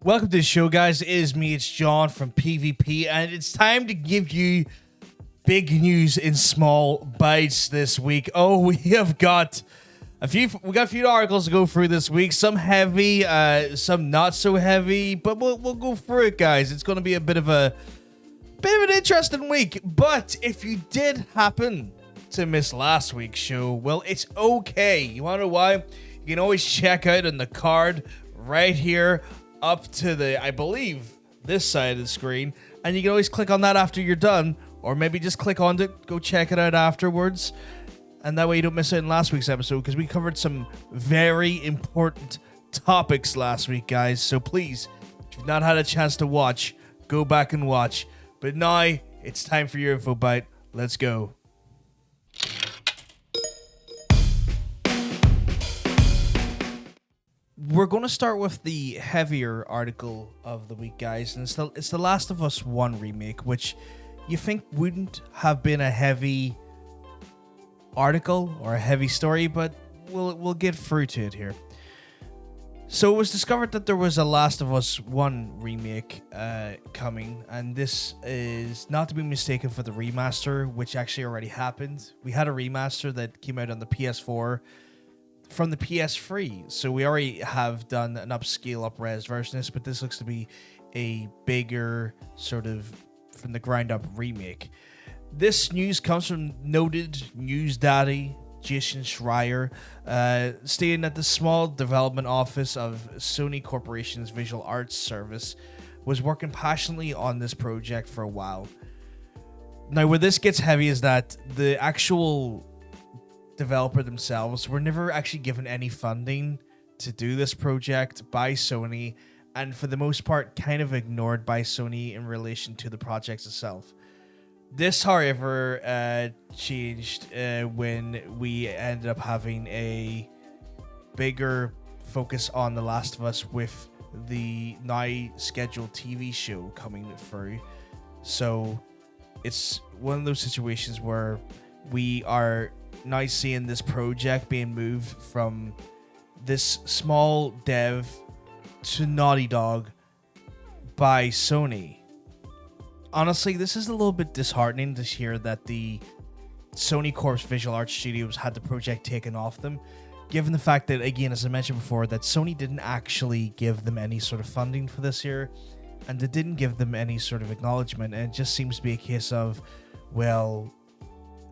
Welcome to the show, guys. It is me, it's John from PvP, and it's time to give you big news in small bites this week. Oh, we got a few articles to go through this week. Some heavy, some not so heavy, but we'll go through it, guys. It's going to be a bit of an interesting week. But if you did happen to miss last week's show, well, it's okay. You want to know why? You can always check out on the card right here up to the, I believe, this side of the screen, and you can always click on that after you're done, or maybe just click on it, go check it out afterwards, and that way you don't miss out in last week's episode, because we covered some very important topics last week, guys. So please, if you've not had a chance to watch, go back and watch. But now it's time for your info bite. Let's go. We're going to start with the heavier article of the week, guys, and it's the Last of Us 1 remake, which you think wouldn't have been a heavy article or a heavy story, but we'll get through to it here. So it was discovered that there was a Last of Us 1 remake coming, and this is not to be mistaken for the remaster, which actually already happened. We had a remaster that came out on the PS4 from the PS3, so we already have done an upscale, up-res version of this, but this looks to be a bigger sort of from the ground-up remake. This news comes from noted news daddy Jason Schreier, stating that the small development office of Sony Corporation's Visual Arts Service was working passionately on this project for a while. Now, where this gets heavy is that the actual developer themselves were never actually given any funding to do this project by Sony, and for the most part kind of ignored by Sony in relation to the project itself. This, however, changed when we ended up having a bigger focus on The Last of Us with the now scheduled TV show coming through. So it's one of those situations where we are now seeing this project being moved from this small dev to Naughty Dog by Sony. Honestly, this is a little bit disheartening to hear that the Sony Corp's Visual Arts Studios had the project taken off them, given the fact that, again, as I mentioned before, that Sony didn't actually give them any sort of funding for this year, and they didn't give them any sort of acknowledgement, and it just seems to be a case of, well,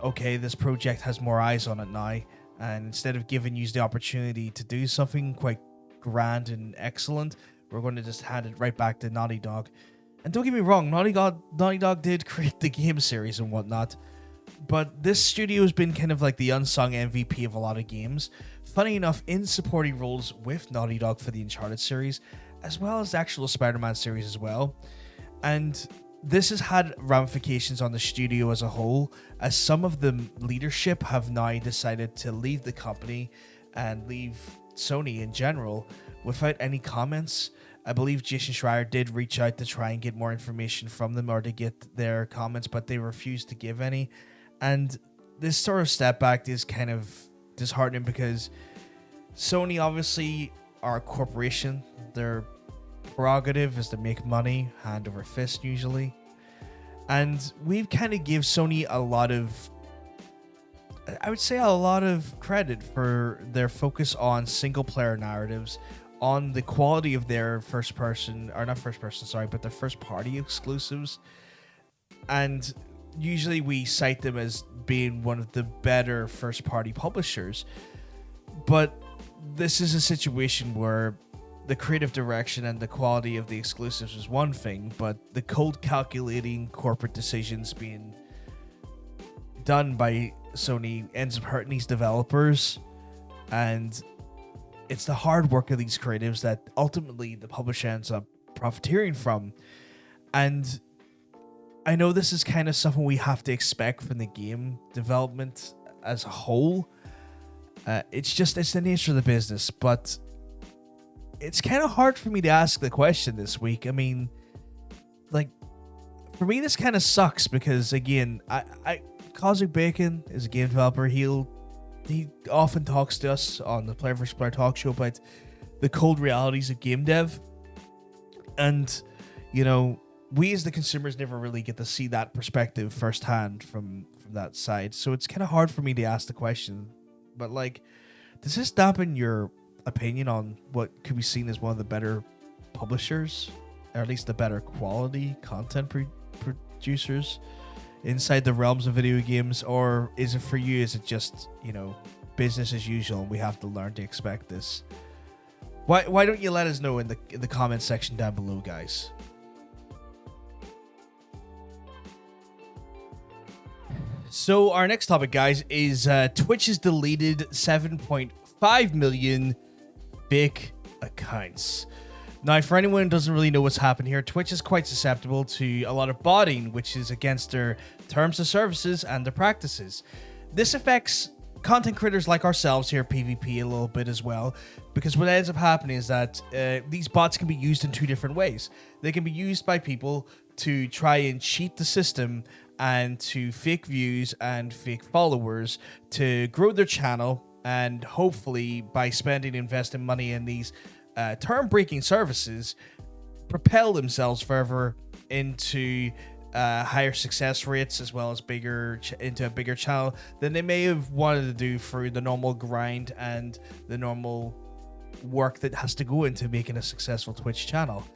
okay, this project has more eyes on it now, and instead of giving you the opportunity to do something quite grand and excellent, we're going to just hand it right back to Naughty Dog. And don't get me wrong, Naughty Dog did create the game series and whatnot, but this studio has been kind of like the unsung MVP of a lot of games. Funny enough, in supporting roles with Naughty Dog for the Uncharted series, as well as the actual Spider-Man series as well. And this has had ramifications on the studio as a whole, as some of the leadership have now decided to leave the company and leave Sony in general without any comments. I believe Jason Schreier did reach out to try and get more information from them or to get their comments, but they refused to give any. And this sort of step back is kind of disheartening because Sony obviously are a corporation. Their prerogative is to make money hand over fist usually, and we've kind of give Sony a lot of, I would say, a lot of credit for their focus on single player narratives, on the quality of their their first party exclusives, and usually we cite them as being one of the better first party publishers, but this is a situation where the creative direction and the quality of the exclusives is one thing, but the cold calculating corporate decisions being done by Sony ends up hurting these developers, and it's the hard work of these creatives that ultimately the publisher ends up profiteering from. And I know this is kind of something we have to expect from the game development as a whole. It's the nature of the business, but it's kind of hard for me to ask the question this week. I mean, like, for me, this kind of sucks because, again, Cosmic Bacon is a game developer. He often talks to us on the Player vs. Player talk show about the cold realities of game dev. And, we as the consumers never really get to see that perspective firsthand from that side. So it's kind of hard for me to ask the question. But, like, does this dampen your opinion on what could be seen as one of the better publishers, or at least the better quality content producers inside the realms of video games? Or is it for you, is it just, business as usual and we have to learn to expect this? Why don't you let us know in the comment section down below, guys? So our next topic, guys, is Twitch has deleted 7.5 million fake accounts. Now, for anyone who doesn't really know what's happened here, Twitch is quite susceptible to a lot of botting, which is against their terms of services and their practices. This affects content creators like ourselves here at PvP a little bit as well, because what ends up happening is that these bots can be used in two different ways. They can be used by people to try and cheat the system and to fake views and fake followers to grow their channel, and hopefully by spending and investing money in these term-breaking services, propel themselves further into higher success rates, as well as into a bigger channel than they may have wanted to do through the normal grind and the normal work that has to go into making a successful Twitch channel.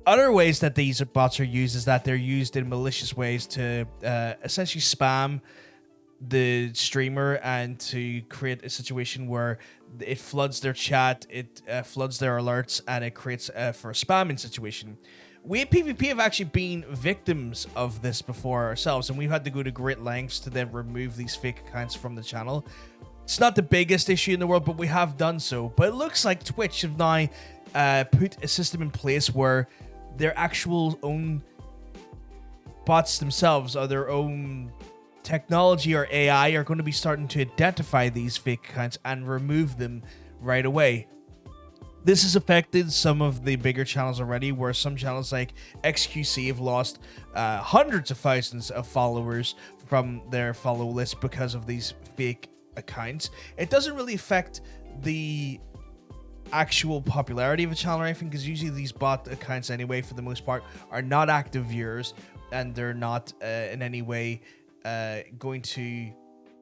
Other ways that these bots are used is that they're used in malicious ways to essentially spam the streamer and to create a situation where it floods their chat, it floods their alerts, and it creates for a spamming situation. We at PvP have actually been victims of this before ourselves, and we've had to go to great lengths to then remove these fake accounts from the channel. It's not the biggest issue in the world, but we have done so. But it looks like Twitch have now put a system in place where their actual own bots themselves, or their own technology or AI, are going to be starting to identify these fake accounts and remove them right away. This has affected some of the bigger channels already, where some channels like XQC have lost hundreds of thousands of followers from their follow list because of these fake accounts. It doesn't really affect the actual popularity of a channel or anything, because usually these bot accounts anyway, for the most part, are not active viewers, and they're not in any way going to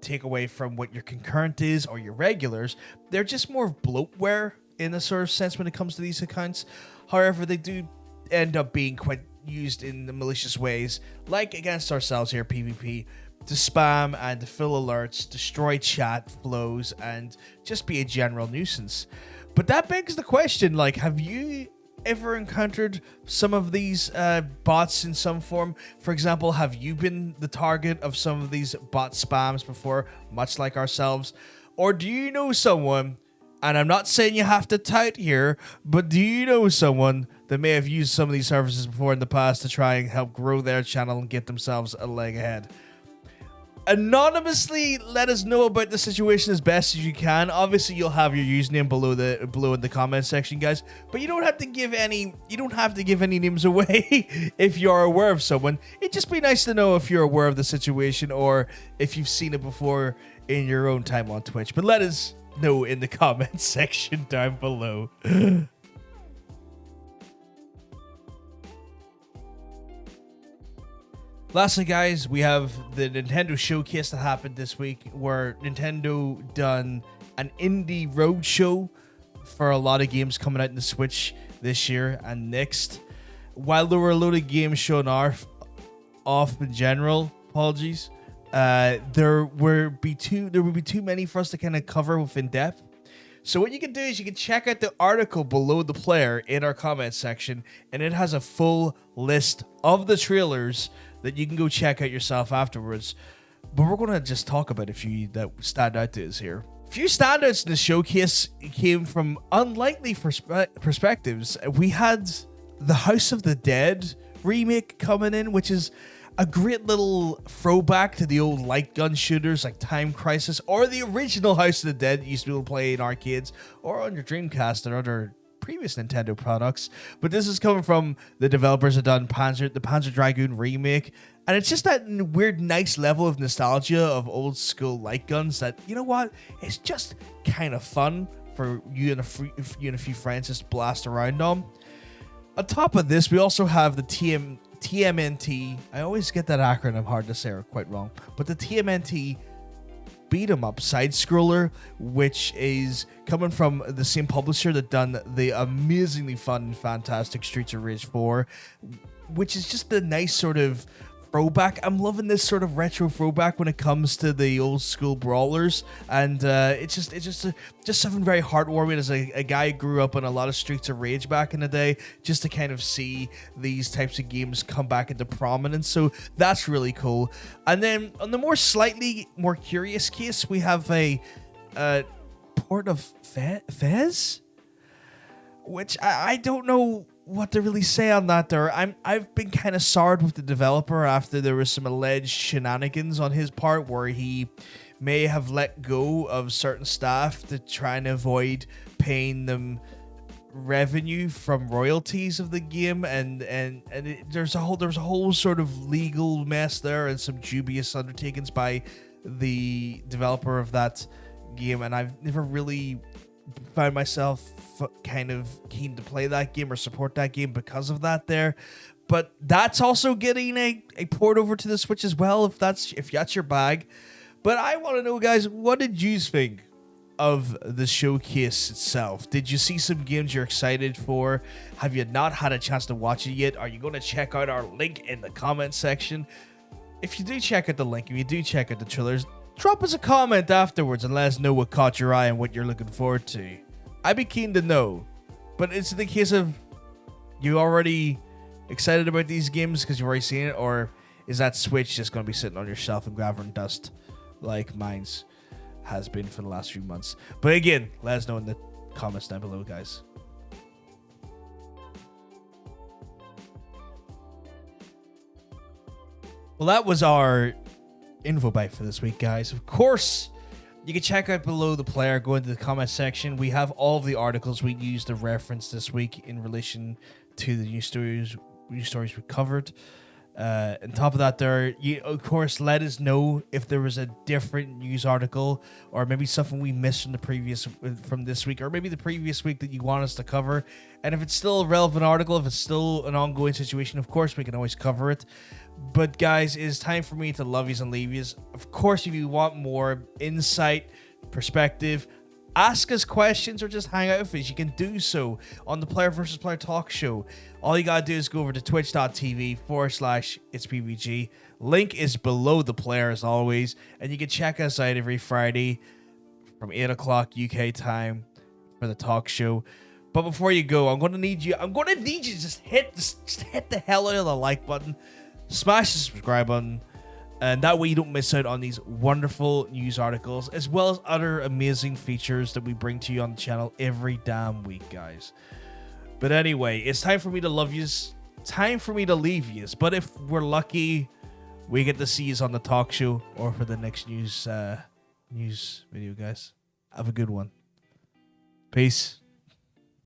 take away from what your concurrent is or your regulars. They're just more bloatware in a sort of sense when it comes to these accounts. However, they do end up being quite used in the malicious ways, like against ourselves here at PvP, to spam and to fill alerts, destroy chat flows, and just be a general nuisance. But that begs the question, like, have you ever encountered some of these bots in some form? For example, have you been the target of some of these bot spams before, much like ourselves? Or do you know someone, and I'm not saying you have to tout here, but do you know someone that may have used some of these services before in the past to try and help grow their channel and get themselves a leg ahead? Anonymously let us know about the situation as best as you can. Obviously, you'll have your username below in the comment section, guys, but you don't have to give any names away if you're aware of someone. It'd just be nice to know if you're aware of the situation or if you've seen it before in your own time on Twitch. But let us know in the comment section down below. Lastly, guys, we have the Nintendo Showcase that happened this week, where Nintendo done an indie roadshow for a lot of games coming out in the Switch this year and next. While there were a load of games shown off in general, apologies, there would be too many for us to kind of cover within depth. So what you can do is you can check out the article below the player in our comment section, and it has a full list of the trailers that you can go check out yourself afterwards. But we're going to just talk about a few that stand out to us here. A few standouts in the showcase came from unlikely perspectives. We had the House of the Dead remake coming in, which is a great little throwback to the old light gun shooters like Time Crisis, or the original House of the Dead that you used to be able to play in arcades or on your Dreamcast or other previous Nintendo products. But this is coming from the developers that done the Panzer Dragoon remake, and it's just that weird nice level of nostalgia of old school light guns that, you know what, it's just kind of fun for you and a few friends just blast around on. On top of this, we also have the TMNT. I always get that acronym hard to say or quite wrong, but the TMNT beat 'em up side scroller, which is coming from the same publisher that done the amazingly fun and fantastic Streets of Rage 4, which is just a nice sort of throwback. I'm loving this sort of retro throwback when it comes to the old school brawlers, and it's just something very heartwarming as a guy who grew up on a lot of Streets of Rage back in the day, just to kind of see these types of games come back into prominence. So that's really cool. And then on the slightly more curious case, we have a port of Fez, which I don't know what to really say on that there. I've been kind of soured with the developer after there was some alleged shenanigans on his part where he may have let go of certain staff to try and avoid paying them revenue from royalties of the game, and there was a whole sort of legal mess there and some dubious undertakings by the developer of that game, and I've never really found myself kind of keen to play that game or support that game because of that there. But that's also getting a port over to the Switch as well, if that's your bag. But I want to know, guys, what did you think of the showcase itself? Did you see some games you're excited for? Have you not had a chance to watch it yet? Are you going to check out our link in the comment section? If you do check out the link, if you do check out the trailers, drop us a comment afterwards and let us know what caught your eye and what you're looking forward to. I'd be keen to know. But it's the case of you already excited about these games because you've already seen it, or is that Switch just going to be sitting on your shelf and gathering dust like mine's has been for the last few months? But again, let us know in the comments down below, guys. Well, that was our info bite for this week, guys. Of course, you can check out below the player, go into the comment section. We have all of the articles we used to reference this week in relation to the news stories we covered. On top of that, you of course let us know if there was a different news article or maybe something we missed from this week, or maybe the previous week that you want us to cover. And if it's still a relevant article, if it's still an ongoing situation, of course we can always cover it. But guys, it is time for me to love yous and leave yous. Of course, if you want more insight, perspective, ask us questions, or just hang out with us, you can do so on the Player vs. Player Talk Show. All you gotta do is go over to twitch.tv/itspvg. Link is below the player as always, and you can check us out every Friday from 8 o'clock UK time for the talk show. But before you go, I'm gonna need you to just hit the hell out of the like button, smash the subscribe button, and that way you don't miss out on these wonderful news articles, as well as other amazing features that we bring to you on the channel every damn week, guys. But anyway, it's time for me to love yous, time for me to leave yous. But if we're lucky, we get to see yous on the talk show or for the next news video, guys. Have a good one. Peace.